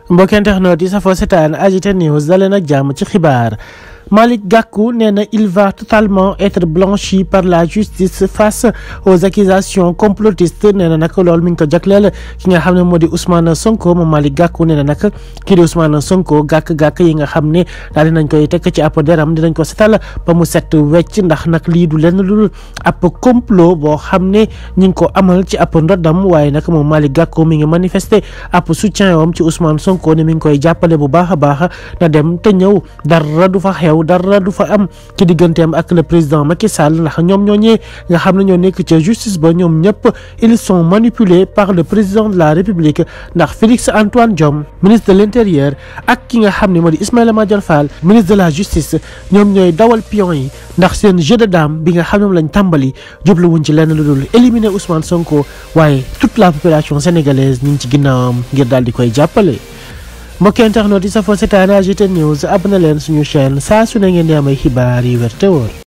mbokk internet yi safoo seetaan AGT News daleen ak jàmm ci xibaar. Malick Gakou nee na il va totalement être blanchi par la justice face aux accusations complotistes nee na nag loolu mi ngi ko jagleel ki nga xam ne moo di Ousmane Sonko moom Malick Gakou nee na nag kii di Ousmane Sonko gàkk-gàkk yi nga xam ne daal dinañ koy tekk ci ab deram dinañ ko setal ba mu set wecc ndax nag lii du lenn lu ab complot boo xam ne ñi ngi ko amal ci ab ndoddam waaye nag moom Malick Gakou mi ngi manifester ab soutien wam ci Ousmane Sonko ne mi ngi koy jàppale bu baax a baax na dem te ñëw dara du fa xew dara du fa am ci digganteem ak le président Macky Sall ndax ñoom ñooñee nga xam ne ñoo nekk ci justice ba ñoom ñëpp ils sont manipulés par le président de la République ndax Félix Antoine Diome ministre de l'intérieur ak ki nga xam ne moo di Ismaïla Madior Fall ministre de la justice ñoom ñooy dawal pion yi ndax seen jeu de dame bi nga xam ne moom lañ tàmbali jubluwuñ ci lenn lu dul éliminer Ousmane Sonko waaye toute la population sénégalaise ñu ngi ci ginnaawam ngir daal di koy jàppale. mbokk internet yi safoo seetaan AGT News abonné leen suñu chaîne saa su ne ngeen di am ay xibaar yi wér te wóor